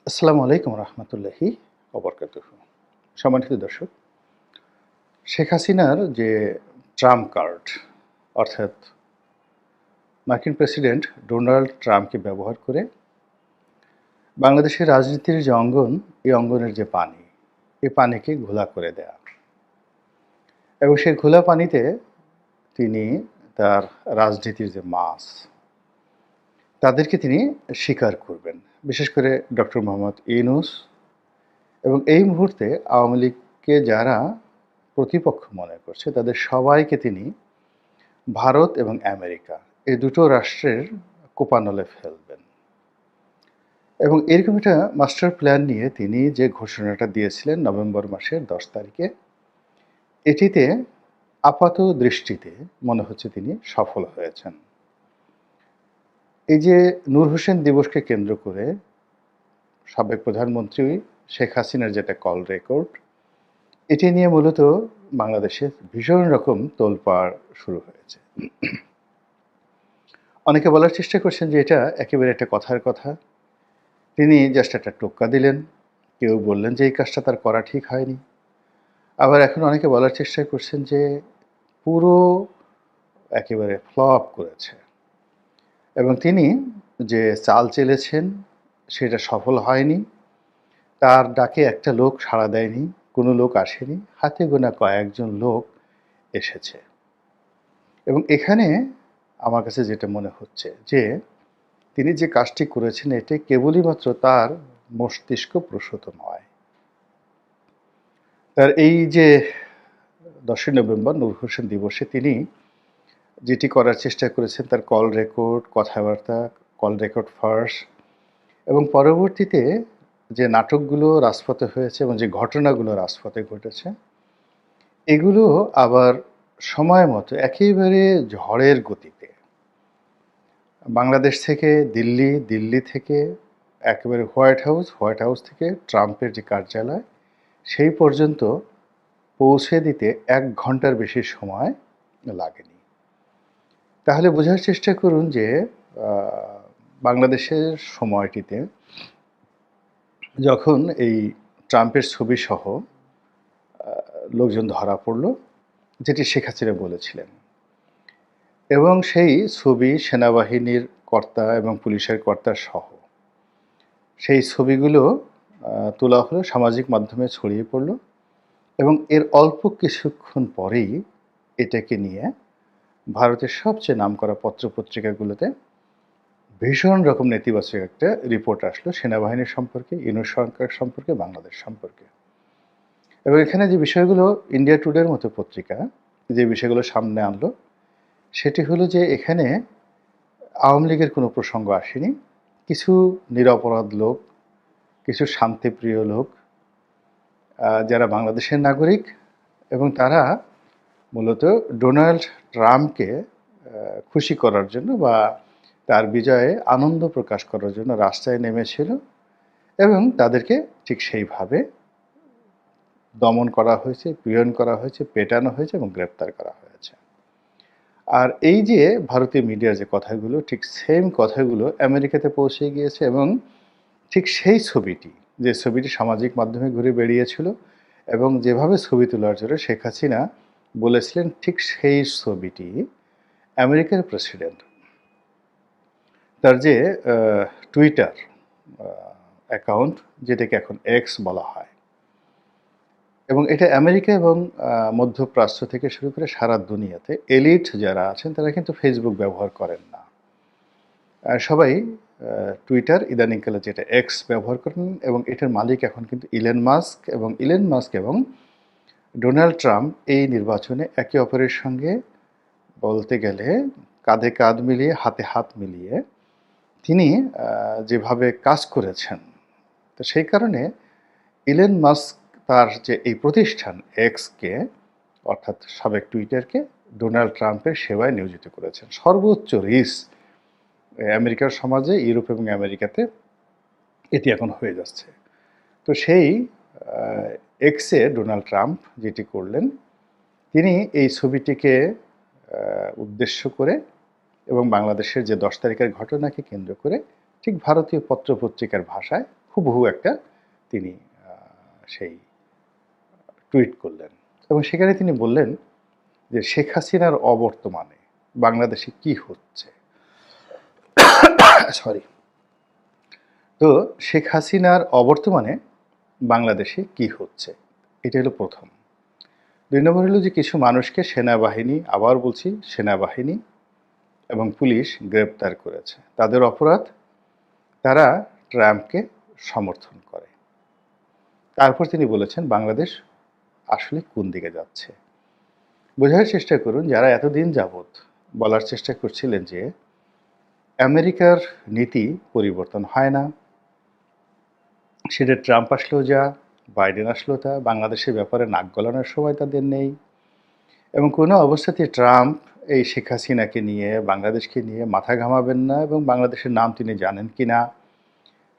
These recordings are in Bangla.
আসসালামু আলাইকুম রহমতুল্লাহি ওবরকাতুহু। সম্মানিত দর্শক, শেখ হাসিনার যে ট্রাম্প কার্ড অর্থাৎ মার্কিন প্রেসিডেন্ট ডোনাল্ড ট্রাম্পকে ব্যবহার করে বাংলাদেশের রাজনীতির যে অঙ্গন, এই অঙ্গনের যে পানি, এই পানিকে ঘোলা করে দেয়া এবং সেই ঘোলা পানিতে তিনি তার রাজনীতির যে মাছ, তাদেরকে তিনি স্বীকার করবেন। বিশেষ করে ডক্টর মোহাম্মদ ইউনূস এবং এই মুহূর্তে আওয়ামী লীগকে যারা প্রতিপক্ষ মনে করছে তাদের সবাইকে তিনি ভারত এবং আমেরিকা এই দুটো রাষ্ট্রের কোপানলে ফেলবেন এবং এরকম একটা মাস্টার প্ল্যান নিয়ে তিনি যে ঘোষণাটা দিয়েছিলেন নভেম্বর মাসের 10 তারিখে, এটিতে আপাত দৃষ্টিতে মনে হচ্ছে তিনি সফল হয়েছেন। এই যে নূর হোসেন দিবসকে কেন্দ্র করে সাবেক প্রধানমন্ত্রী শেখ হাসিনার যেটা কল রেকর্ড, এটি নিয়ে মূলত বাংলাদেশে ভীষণ রকম তোলপাড় শুরু হয়েছে। অনেকে বলার চেষ্টা করছেন যে এটা একেবারে একটা কথার কথা, তিনি জাস্ট একটা টোক্কা দিলেন, কেউ বললেন যে এই কাজটা তার করা ঠিক হয়নি। আবার এখন অনেকে বলার চেষ্টা করছেন যে পুরো একেবারে ফ্লপ করেছে এবং তিনি যে চাল চেলেছেন সেটা সফল হয়নি, তার ডাকে একটা লোক সাড়া দেয়নি, কোনো লোক আসেনি, হাতে গোনা কয়েকজন লোক এসেছে। এবং এখানে আমার কাছে যেটা মনে হচ্ছে যে তিনি যে কাজটি করেছেন এটি কেবলই মাত্র তার মস্তিষ্ক প্রসূত নয়। তার এই যে 10ই নভেম্বর নূর হোসেন দিবসে তিনি যেটি করার চেষ্টা করেছেন, তার কল রেকর্ড, কথাবার্তা, কল রেকর্ড ফাঁস এবং পরবর্তীতে যে নাটকগুলো রাজপথে হয়েছে এবং যে ঘটনাগুলো রাজপথে ঘটেছে, এগুলো আবার সময় মতো একেবারে ঝড়ের গতিতে বাংলাদেশ থেকে দিল্লি, দিল্লি থেকে একেবারে হোয়াইট হাউস, হোয়াইট হাউস থেকে ট্রাম্পের যে কার্যালয়, সেই পর্যন্ত পৌঁছে দিতে 1 ঘন্টার বেশি সময় লাগেনি। তাহলে বোঝার চেষ্টা করুন যে বাংলাদেশের সময়টিতে যখন এই ট্রাম্পের ছবিসহ লোকজন ধরা পড়ল, যেটি শেখ হাসিনা বলেছিলেন, এবং সেই ছবি সেনাবাহিনীর কর্তা এবং পুলিশের কর্তা সহ সেই ছবিগুলো তোলা হলো, সামাজিক মাধ্যমে ছড়িয়ে পড়ল এবং এর অল্প কিছুক্ষণ পরেই এটাকে নিয়ে ভারতের সবচেয়ে নামকরা পত্রপত্রিকাগুলোতে ভীষণ রকম নেতিবাচক একটা রিপোর্ট আসলো সেনাবাহিনীর সম্পর্কে, ইউনূস সরকার সম্পর্কে, বাংলাদেশ সম্পর্কে। এবং এখানে যে বিষয়গুলো ইন্ডিয়া টুডের মতো পত্রিকা যে বিষয়গুলো সামনে আনলো, সেটি হলো যে এখানে আওয়ামী লীগের কোনো প্রসঙ্গ আসেনি। কিছু নিরপরাধ লোক, কিছু শান্তিপ্রিয় লোক যারা বাংলাদেশের নাগরিক এবং তারা মূলত ডোনাল্ড ট্রাম্পকে খুশি করার জন্য বা তার বিজয়ে আনন্দ প্রকাশ করার জন্য রাস্তায় নেমেছিল এবং তাদেরকে ঠিক সেইভাবে দমন করা হয়েছে, পীড়ন করা হয়েছে, পেটানো হয়েছে এবং গ্রেপ্তার করা হয়েছে। আর এই যে ভারতীয় মিডিয়ার যে কথাগুলো, ঠিক সেম কথাগুলো আমেরিকাতে পৌঁছে গিয়েছে এবং ঠিক সেই ছবিটি, যে ছবিটি সামাজিক মাধ্যমে ঘুরে বেরিয়েছিল এবং যেভাবে ছবি তোলার জন্য শেখ হাসিনা বলেছিলেন, ঠিক সেই ছবিটি আমেরিকার প্রেসিডেন্ট তার যে টুইটার অ্যাকাউন্ট, যেটাকে এখন এক্স বলা হয়, এবং এটা আমেরিকা এবং মধ্যপ্রাচ্য থেকে শুরু করে সারা দুনিয়াতে এলিট যারা আছেন তারা কিন্তু ফেসবুক ব্যবহার করেন না, সবাই টুইটার, ইদানিংকালে যেটা এক্স ব্যবহার করেন এবং এটার মালিক এখন কিন্তু ইলন মাস্ক এবং ডোনাল্ড ট্রাম্প এই নির্বাচনে একে অপরের সঙ্গে বলতে গেলে কাঁধে কাঁধ মিলিয়ে, হাতে হাত মিলিয়ে তিনি যেভাবে কাজ করেছেন, তো সেই কারণে ইলন মাস্ক তার যে এই প্রতিষ্ঠান এক্সকে অর্থাৎ সাবেক টুইটারকে ডোনাল্ড ট্রাম্পের সেবায় নিয়োজিত করেছেন। সর্বোচ্চ রিস্ক আমেরিকার সমাজে, ইউরোপ এবং আমেরিকাতে এটি এখন হয়ে যাচ্ছে। তো সেই এক্সে ডোনাল্ড ট্রাম্প যেটি করলেন, তিনি এই ছবিটিকে উদ্দেশ্য করে এবং বাংলাদেশের যে 10 তারিখের ঘটনাকে কেন্দ্র করে ঠিক ভারতীয় পত্রপত্রিকার ভাষায় হুবহু একটা তিনি সেই টুইট করলেন এবং সেখানে তিনি বললেন যে শেখ হাসিনার অবর্তমানে বাংলাদেশে কি হচ্ছে। সরি। তো শেখ হাসিনার অবর্তমানে বাংলাদেশে কি হচ্ছে, এটা হলো প্রথম। ২ নম্বর হলো যে কিছু মানুষকে সেনাবাহিনী, আবার বলছি সেনাবাহিনী এবং পুলিশ গ্রেপ্তার করেছে। তাদের অপরাধ, তারা ট্রাম্পকে সমর্থন করে। তারপর তিনি বলেছেন বাংলাদেশ আসলে কোন দিকে যাচ্ছে। বোঝার চেষ্টা করুন, যারা এতদিন যাবৎ বলার চেষ্টা করছিলেন যে আমেরিকার নীতি পরিবর্তন হয় না, সেটা ট্রাম্প আসলেও যা, বাইডেন আসলেও তা, বাংলাদেশের ব্যাপারে নাক গলানোর সময় তাদের নেই এবং কোনো অবস্থাতেই ট্রাম্প এই শেখ হাসিনাকে নিয়ে, বাংলাদেশকে নিয়ে মাথা ঘামাবেন না এবং বাংলাদেশের নাম তিনি জানেন কি না,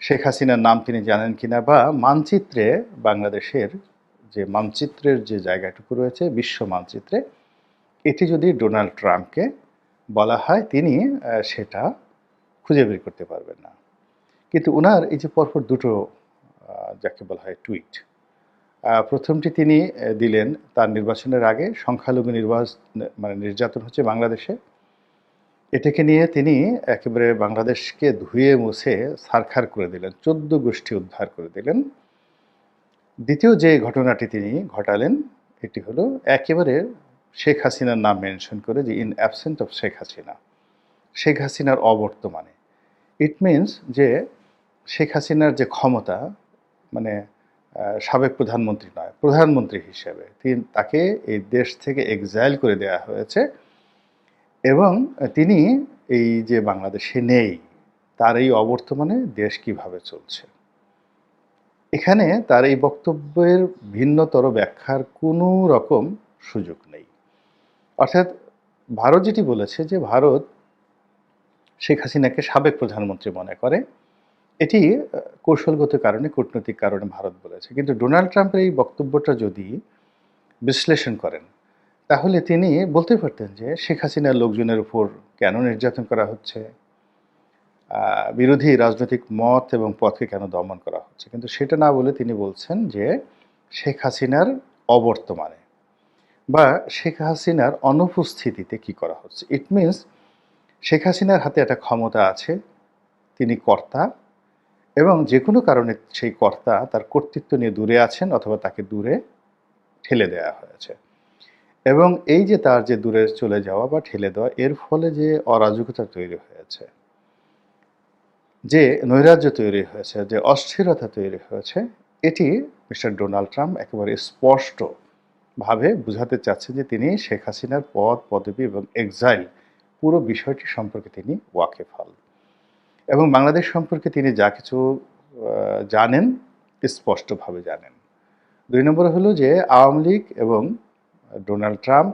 শেখ হাসিনার নাম তিনি জানেন কি না, বা মানচিত্রে বাংলাদেশের যে মানচিত্রের যে জায়গাটুকু রয়েছে বিশ্ব মানচিত্রে, এটি যদি ডোনাল্ড ট্রাম্পকে বলা হয় তিনি সেটা খুঁজে বের করতে পারবেন না। কিন্তু ওনার এই যে পরপর দুটো যাকে বলা হয় টুইট, প্রথমটি তিনি দিলেন তার নির্বাচনের আগে সংখ্যালঘু নির্যাতন হচ্ছে বাংলাদেশে, এটাকে নিয়ে তিনি একেবারে বাংলাদেশকে ধুয়ে মুছে ছারখার করে দিলেন, ১৪ গোষ্ঠী উদ্ধার করে দিলেন। দ্বিতীয় যে ঘটনাটি তিনি ঘটালেন এটি হলো একেবারে শেখ হাসিনার নাম মেনশন করে যে in absent of Sheikh Hasina, Sheikh হাসিনার অবর্তমানে। ইট মিনস যে শেখ হাসিনার যে ক্ষমতা, মানে সাবেক প্রধানমন্ত্রী নয়, প্রধানমন্ত্রী হিসেবে তাকে এই দেশ থেকে এক্সাইল করে দেওয়া হয়েছে এবং তিনি এই যে বাংলাদেশে নেই, তার এই অবর্তমানে দেশ কিভাবে চলছে, এখানে তার এই বক্তব্যের ভিন্নতর ব্যাখ্যার কোনো রকম সুযোগ নেই। অর্থাৎ ভারত যেটি বলেছে যে ভারত শেখ হাসিনাকে সাবেক প্রধানমন্ত্রী মনে করে, এটি কৌশলগত কারণে, কূটনৈতিক কারণে ভারত বলেছে। কিন্তু ডোনাল্ড ট্রাম্পের এই বক্তব্যটা যদি বিশ্লেষণ করেন তাহলে তিনি বলতে পারতেন যে শেখ হাসিনার লোকজনের উপর কেন নির্যাতন করা হচ্ছে, বিরোধী রাজনৈতিক মত এবং পথকে কেন দমন করা হচ্ছে, কিন্তু সেটা না বলে তিনি বলছেন যে শেখ হাসিনার অবর্তমানে বা শেখ হাসিনার অনুপস্থিতিতে কি করা হচ্ছে। ইট মিনস শেখ হাসিনার হাতে একটা ক্ষমতা আছে, তিনি কর্তা এবং যে কোনো কারণে সেই কর্তা তার কর্তৃত্ব নিয়ে দূরে আছেন অথবা তাকে দূরে ঠেলে দেওয়া হয়েছে এবং এই যে তার যে দূরে চলে যাওয়া বা ঠেলে দেওয়া, এর ফলে যে অরাজকতা তৈরি হয়েছে, যে নৈরাজ্য তৈরি হয়েছে, যে অস্থিরতা তৈরি হয়েছে, এটি মিস্টার ডোনাল্ড ট্রাম্প একেবারে স্পষ্টভাবে বোঝাতে চাচ্ছে যে তিনি শেখ হাসিনার পদ, পদবি এবং এক্সাইল পুরো বিষয়টি সম্পর্কে তিনি ওয়াকিবহাল এবং বাংলাদেশ সম্পর্কে তিনি যা কিছু জানেন স্পষ্টভাবে জানেন। ২ নম্বর হলো যে আওয়ামী লীগ এবং ডোনাল্ড ট্রাম্প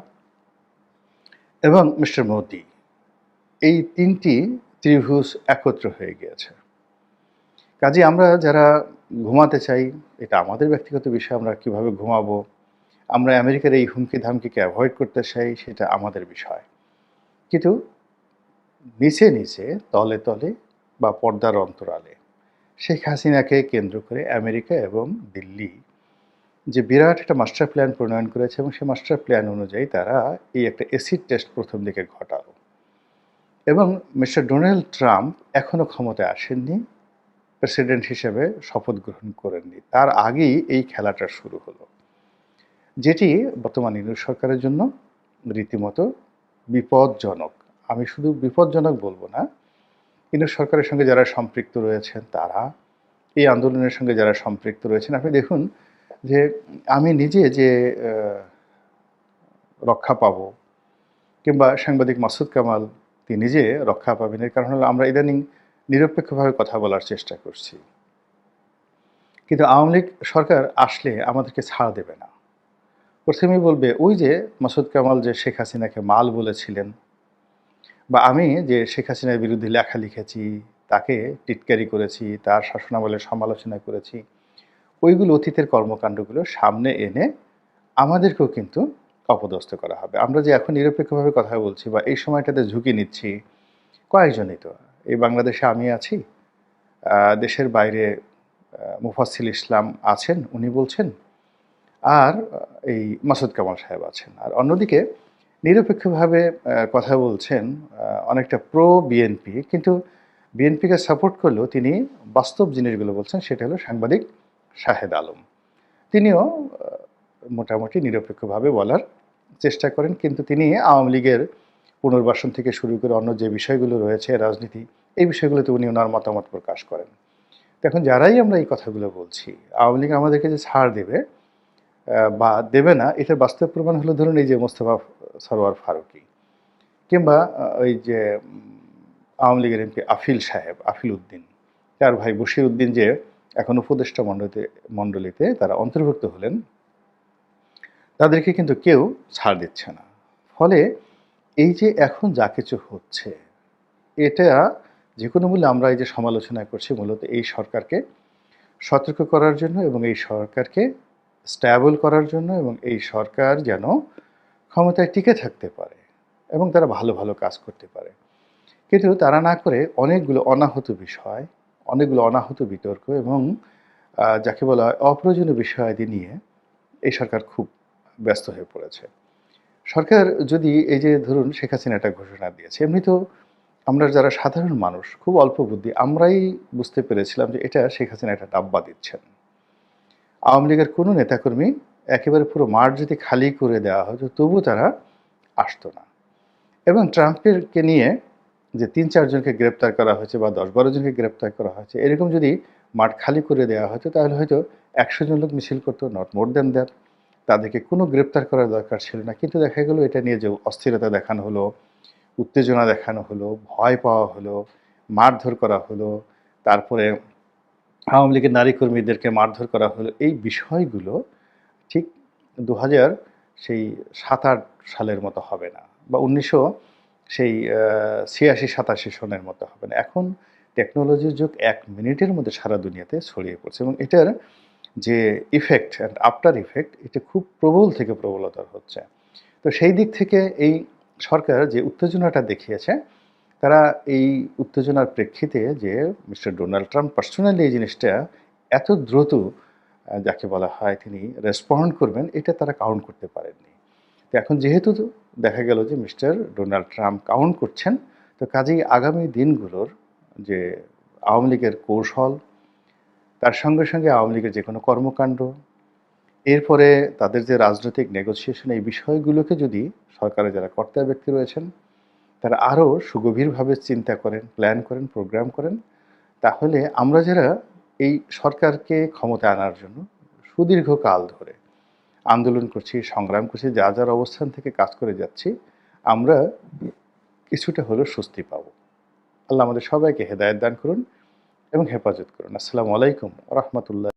এবং মিস্টার মোদি, এই তিনটি ত্রিভুজ একত্র হয়ে গিয়েছে। কাজে আমরা যারা ঘুমাতে চাই, এটা আমাদের ব্যক্তিগত বিষয়, আমরা কিভাবে ঘুমাবো, আমরা আমেরিকার এই হুমকি ধামকিকে অ্যাভয়েড করতে চাই, সেটা আমাদের বিষয়। কিন্তু নিচে নিচে, তলে তলে বা পর্দার অন্তরালে শেখ হাসিনাকে কেন্দ্র করে আমেরিকা এবং দিল্লি যে বিরাট একটা মাস্টার প্ল্যান প্রণয়ন করেছে এবং সেই মাস্টার প্ল্যান অনুযায়ী তারা এই একটা অ্যাসিড টেস্ট প্রথম দিকে ঘটালো এবং মিস্টার ডোনাল্ড ট্রাম্প এখনও ক্ষমতায় আসেননি, প্রেসিডেন্ট হিসেবে শপথ গ্রহণ করেননি, তার আগেই এই খেলাটা শুরু হলো, যেটি বর্তমান ইউনূস সরকারের জন্য রীতিমতো বিপজ্জনক। আমি শুধু বিপজ্জনক বলবো না, ইউনূস সরকারের সঙ্গে যারা সম্পৃক্ত রয়েছেন তারা, এই আন্দোলনের সঙ্গে যারা সম্পৃক্ত রয়েছেন, আপনি দেখুন যে আমি নিজে যে রক্ষা পাবো কিংবা সাংবাদিক মাসুদ কামাল তিনি নিজে রক্ষা পাবেন, এর কারণ হলো আমরা ইদানিং নিরপেক্ষভাবে কথা বলার চেষ্টা করছি, কিন্তু আওয়ামী লীগ সরকার আসলে আমাদেরকে ছাড় দেবে না। প্রথমেই বলবে ওই যে মাসুদ কামাল যে শেখ হাসিনাকে মাল বলেছিলেন, বা আমি যে শেখ হাসিনার বিরুদ্ধে লেখা লিখেছি, তাকে টিটকারি করেছি, তার শাসনামলের সমালোচনা করেছি, ওইগুলো অতীতের কর্মকাণ্ডগুলো সামনে এনে আমাদেরকেও কিন্তু অপদস্থ করা হবে। আমরা যে এখন নিরপেক্ষভাবে কথা বলছি বা এই সময়টাতে ঝুঁকি নিচ্ছি, কয়েকজনই তো, এই বাংলাদেশে আমি আছি, দেশের বাইরে মুফাসসিল ইসলাম আছেন, উনি বলছেন, আর এই মাসুদ কামাল সাহেব আছেন। আর অন্যদিকে নিরপেক্ষভাবে কথা বলছেন অনেকটা প্রো বিএনপি, কিন্তু বিএনপিকে সাপোর্ট করলেও তিনি বাস্তব জিনিসগুলো বলছেন, সেটা হলো সাংবাদিক শাহেদ আলম। তিনিও মোটামুটি নিরপেক্ষভাবে বলার চেষ্টা করেন, কিন্তু তিনি আওয়ামী লীগের পুনর্বাসন থেকে শুরু করে অন্য যে বিষয়গুলো রয়েছে রাজনীতি, এই বিষয়গুলোতে উনি ওনার মতামত প্রকাশ করেন। তো এখন যারাই আমরা এই কথাগুলো বলছি, আওয়ামী লীগ আমাদেরকে যে ছাড় দেবে বা দেবে না, এটার বাস্তব প্রমাণ হলো ধরুন এই যে মোস্তফা সরোয়ার ফারুকী, কিংবা ওই যে আওয়ামী লীগের এমপি আফিল সাহেব, আফিল উদ্দিন, তার ভাই বশির উদ্দিন যে এখন উপদেষ্টা মণ্ডলীতে তারা অন্তর্ভুক্ত হলেন, তাদেরকে কিন্তু কেউ ছাড় দিচ্ছে না। ফলে এই যে এখন যা কিছু হচ্ছে, এটা যে কোনো মূল্যে আমরা এই যে সমালোচনা করছি মূলত এই সরকারকে সতর্ক করার জন্য এবং এই সরকারকে স্ট্যাবল করার জন্য, এবং এই সরকার যেন ক্ষমতায় টিকে থাকতে পারে এবং তারা ভালো ভালো কাজ করতে পারে। কিন্তু তারা না করে অনেকগুলো অনাহত বিষয়, অনেকগুলো অনাহত বিতর্ক এবং যাকে বলা হয় অপ্রয়োজনীয় বিষয়াদি নিয়ে এই সরকার খুব ব্যস্ত হয়ে পড়েছে। সরকার যদি এই যে ধরুন শেখ হাসিনা একটা ঘোষণা দিয়েছে, এমনি তো আমরা যারা সাধারণ মানুষ খুব অল্প বুদ্ধি, আমরাই বুঝতে পেরেছিলাম যে এটা শেখ হাসিনা একটা ডাব্বা দিচ্ছেন। আওয়ামী লীগের কোনো নেতাকর্মী একেবারে পুরো মাঠ যদি খালি করে দেওয়া হতো তবুও তারা আসতো না। এবং ট্রাম্পকে নিয়ে যে ৩-৪ জনকে গ্রেপ্তার করা হয়েছে বা ১০-১২ জনকে গ্রেপ্তার করা হয়েছে, এরকম যদি মাঠ খালি করে দেওয়া হতো তাহলে হয়তো ১০০ জন লোক মিছিল করতো, নট মোর দ্যান দ্যাট। তাদেরকে কোনো গ্রেপ্তার করার দরকার ছিল না। কিন্তু দেখা গেল এটা নিয়ে যে অস্থিরতা দেখানো হলো, উত্তেজনা দেখানো হলো, ভয় পাওয়া হলো, মারধর করা হলো, তারপরে আওয়ামী লীগের নারী কর্মীদেরকে মারধর করা হলো, এই বিষয়গুলো ঠিক ২০০০ সেই ৭-৮ সালের মতো হবে না, বা ১৯০০ সেই ৮৬-৮৭ সনের মতো হবে না। এখন টেকনোলজির যুগ, ১ মিনিটের মধ্যে সারা দুনিয়াতে ছড়িয়ে পড়ছে এবং এটার যে ইফেক্ট অ্যান্ড আফটার ইফেক্ট, এটা খুব প্রবল থেকে প্রবলতর হচ্ছে। তো সেই দিক থেকে এই সরকার যে উত্তেজনাটা দেখিয়েছে, তারা এই উত্তেজনার প্রেক্ষিতে যে মিস্টার ডোনাল্ড ট্রাম্প পার্সোনালি এই জিনিসটা এত দ্রুত যাকে বলা হয় তিনি রেসপন্ড করবেন, এটা তারা কাউন্ট করতে পারেননি। তো এখন যেহেতু দেখা গেল যে মিস্টার ডোনাল্ড ট্রাম্প কাউন্ট করছেন, তো কাজেই আগামী দিনগুলোর যে আওয়ামী লীগের কৌশল, তার সঙ্গে সঙ্গে আওয়ামী লীগের যে কোনো কর্মকাণ্ড, এরপরে তাদের যে রাজনৈতিক নেগোসিয়েশন, এই বিষয়গুলোকে যদি সরকারের যারা কর্তা ব্যক্তি রয়েছেন তারা আরও সুগভীরভাবে চিন্তা করেন, প্ল্যান করেন, প্রোগ্রাম করেন, তাহলে আমরা যারা এই সরকারকে ক্ষমতায় আনার জন্য সুদীর্ঘকাল ধরে আন্দোলন করছি, সংগ্রাম করছি, যার যার অবস্থান থেকে কাজ করে যাচ্ছি, আমরা কিছুটা হলেও স্বস্তি পাব। আল্লাহ আমাদের সবাইকে হেদায়েত দান করুন এবং হেফাজত করুন। আসসালামু আলাইকুম ওয়া রাহমাতুল্লাহ।